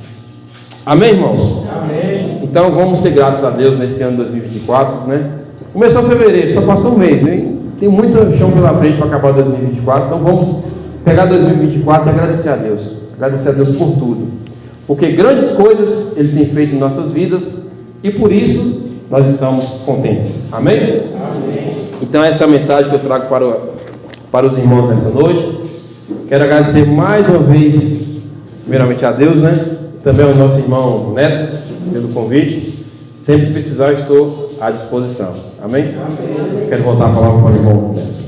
Amém, irmãos? Amém. Então vamos ser gratos a Deus nesse ano de 2024, né? Começou fevereiro, só passou um mês, hein? Tem muito chão pela frente para acabar 2024, então vamos pegar 2024 e agradecer a Deus por tudo, porque grandes coisas Ele tem feito em nossas vidas e por isso nós estamos contentes. Amém? Amém. Então essa é a mensagem que eu trago para os irmãos nessa noite. Quero agradecer mais uma vez primeiramente a Deus, né? também ao nosso irmão Neto, pelo convite. Sempre que precisar, estou à disposição. Amém? Amém. Quero voltar a palavra para o irmão Neto.